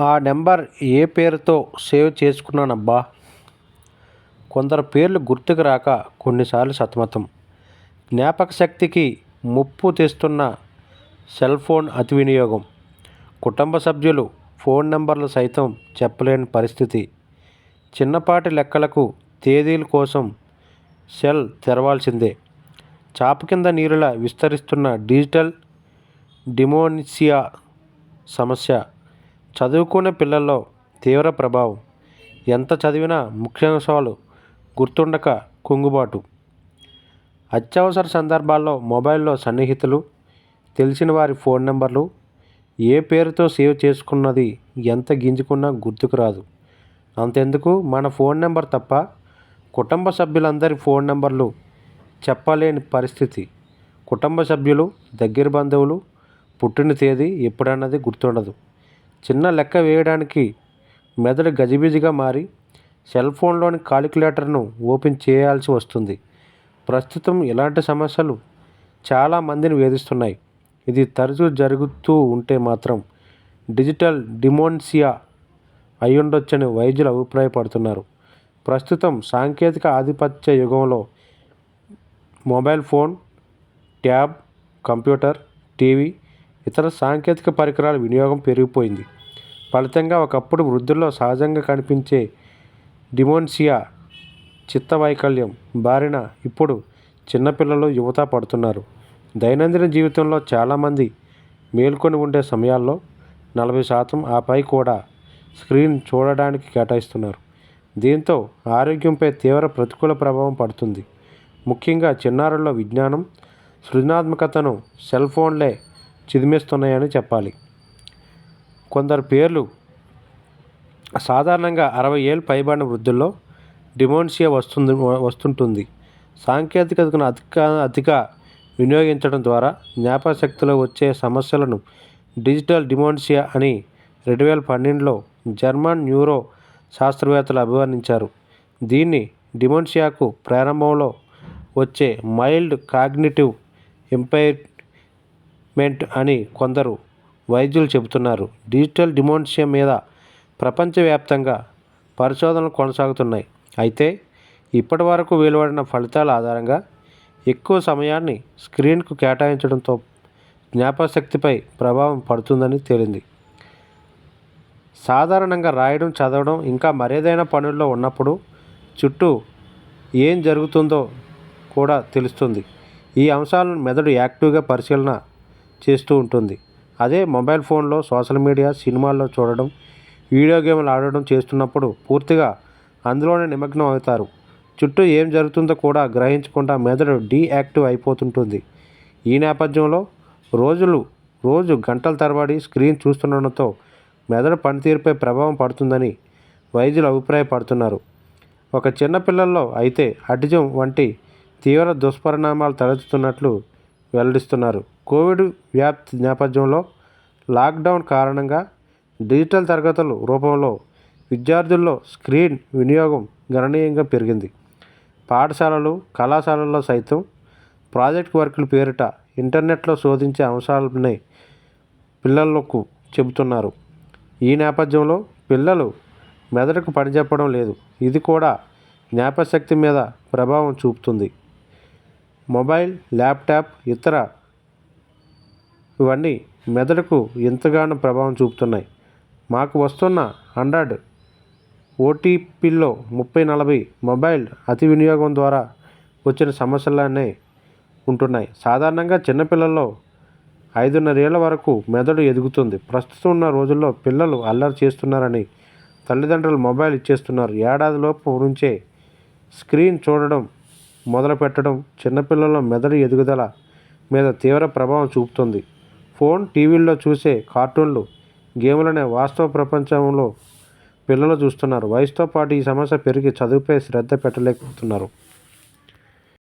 ఆ నెంబర్ ఏ పేరుతో సేవ్ చేసుకున్నానబ్బా. కొందరు పేర్లు గుర్తుకు రాక కొన్నిసార్లు సతమతం. జ్ఞాపకశక్తికి ముప్పు తెస్తున్న సెల్ ఫోన్ అతి వినియోగం. కుటుంబ సభ్యులు ఫోన్ నెంబర్లు సైతం చెప్పలేని పరిస్థితి. చిన్నపాటి లెక్కలకు తేదీల కోసం సెల్ తెరవాల్సిందే. చాప కింద నీరులా విస్తరిస్తున్న డిజిటల్ డిమోనిసియా సమస్య చదువుకునే పిల్లల్లో తీవ్ర ప్రభావం. ఎంత చదివినా ముఖ్యాంశాలు గుర్తుండక కుంగుబాటు. అత్యవసర సందర్భాల్లో మొబైల్లో సన్నిహితులు, తెలిసిన వారి ఫోన్ నెంబర్లు ఏ పేరుతో సేవ్ చేసుకున్నది ఎంత గింజుకున్నా గుర్తుకు రాదు. అంతెందుకు మన ఫోన్ నెంబర్ తప్ప కుటుంబ సభ్యులందరి ఫోన్ నెంబర్లు చెప్పలేని పరిస్థితి. కుటుంబ సభ్యులు, దగ్గర బంధువులు పుట్టిన తేదీ ఎప్పుడన్నది గుర్తుండదు. చిన్న లెక్క వేయడానికి మెదడు గజిబిజిగా మారి సెల్ ఫోన్లోని కాలిక్యులేటర్ను ఓపెన్ చేయాల్సి వస్తుంది. ప్రస్తుతం ఇలాంటి సమస్యలు చాలామందిని వేధిస్తున్నాయి. ఇది తరచూ జరుగుతూ ఉంటే మాత్రం డిజిటల్ డిమోన్సియా అయ్యుండొచ్చని వైద్యులు అభిప్రాయపడుతున్నారు. ప్రస్తుతం సాంకేతిక ఆధిపత్య యుగంలో mobile phone, tab, computer, TV, ఇతర సాంకేతిక పరికరాల వినియోగం పెరిగిపోయింది. ఫలితంగా ఒకప్పుడు వృద్ధుల్లో సహజంగా కనిపించే డిమోన్సియా, చిత్తవైకల్యం బారిన ఇప్పుడు చిన్నపిల్లలు, యువత పడుతున్నారు. దైనందిన జీవితంలో చాలామంది మేల్కొని ఉండే సమయాల్లో 40% ఆపై కూడా స్క్రీన్ చూడడానికి కేటాయిస్తున్నారు. దీంతో ఆరోగ్యంపై తీవ్ర ప్రతికూల ప్రభావం పడుతుంది. ముఖ్యంగా చిన్నారుల్లో విజ్ఞానం, సృజనాత్మకతను సెల్ ఫోన్లే చిదిమేస్తున్నాయని చెప్పాలి. కొందరు పేర్లు సాధారణంగా 60 ఏళ్ళు పైబడిన వృద్ధుల్లో డిమోన్సియా వస్తుంటుంది. సాంకేతికతను అతిగా వినియోగించడం ద్వారా జ్ఞాపకశక్తిలో వచ్చే సమస్యలను డిజిటల్ డిమోన్సియా అని 2012లో జర్మన్ న్యూరో శాస్త్రవేత్తలు అభివర్ణించారు. దీన్ని డిమోన్సియాకు ప్రారంభంలో వచ్చే మైల్డ్ కాగ్నిటివ్ ఇంపైర్మెంట్ అని కొందరు వైద్యులు చెబుతున్నారు. డిజిటల్ డిమోన్సియా మీద ప్రపంచవ్యాప్తంగా పరిశోధనలు కొనసాగుతున్నాయి. అయితే ఇప్పటి వరకు వెలువడిన ఫలితాల ఆధారంగా ఎక్కువ సమయాన్ని స్క్రీన్కు కేటాయించడంతో జ్ఞాపకశక్తిపై ప్రభావం పడుతుందని తేలింది. సాధారణంగా రాయడం, చదవడం ఇంకా మరేదైనా పనుల్లో ఉన్నప్పుడు చుట్టూ ఏం జరుగుతుందో కూడా తెలుస్తుంది. ఈ అంశాలను మెదడు యాక్టివ్గా పరిశీలన చేస్తూ ఉంటుంది. అదే మొబైల్ ఫోన్లో సోషల్ మీడియా, సినిమాల్లో చూడడం, వీడియో గేమ్లు ఆడడం చేస్తున్నప్పుడు పూర్తిగా అందులోనే నిమగ్నం అవుతారు. చుట్టూ ఏం జరుగుతుందో కూడా గ్రహించకుండా మెదడు డీయాక్టివ్ అయిపోతుంటుంది. ఈ నేపథ్యంలో రోజు గంటల తరబడి స్క్రీన్ చూస్తుండడంతో మెదడు పనితీరుపై ప్రభావం పడుతుందని వైద్యులు అభిప్రాయపడుతున్నారు. ఒక చిన్న పిల్లల్లో అయితే ఆటిజం వంటి తీవ్ర దుష్పరిణామాలు తలెత్తుతున్నట్లు వెల్లడిస్తున్నారు. కోవిడ్ వ్యాప్తి నేపథ్యంలో లాక్డౌన్ కారణంగా డిజిటల్ తరగతుల రూపంలో విద్యార్థుల్లో స్క్రీన్ వినియోగం గణనీయంగా పెరిగింది. పాఠశాలలు, కళాశాలల్లో సైతం ప్రాజెక్ట్ వర్కుల పేరిట ఇంటర్నెట్లో శోధించే అంశాలనే పిల్లలకు చెబుతున్నారు. ఈ నేపథ్యంలో పిల్లలు మెదడుకు పనిచెప్పడం లేదు. ఇది కూడా జ్ఞాపకశక్తి మీద ప్రభావం చూపుతుంది. మొబైల్, ల్యాప్టాప్, ఇవన్నీ మెదడుకు ఎంతగానో ప్రభావం చూపుతున్నాయి. మాకు వస్తున్న 100 ఓటీపీల్లో 30-40 మొబైల్ అతి వినియోగం ద్వారా వచ్చిన సమస్యలనే ఉంటున్నాయి. సాధారణంగా చిన్నపిల్లల్లో 5.5 ఏళ్ల వరకు మెదడు ఎదుగుతుంది. ప్రస్తుతం ఉన్న రోజుల్లో పిల్లలు అల్లరి చేస్తున్నారని తల్లిదండ్రులు మొబైల్ ఇచ్చేస్తున్నారు. ఏడాదిలోపు నుంచే స్క్రీన్ చూడడం మొదలుపెట్టడం చిన్నపిల్లల్లో మెదడు ఎదుగుదల మీద తీవ్ర ప్రభావం చూపుతుంది. ఫోన్, టీవీల్లో చూసే కార్టూన్లు, గేములనే వాస్తవ ప్రపంచంలో పిల్లలు చూస్తున్నారు. వయసుతో పాటు ఈ సమస్య పెరిగి చదువుపై శ్రద్ధ పెట్టలేకపోతున్నారు.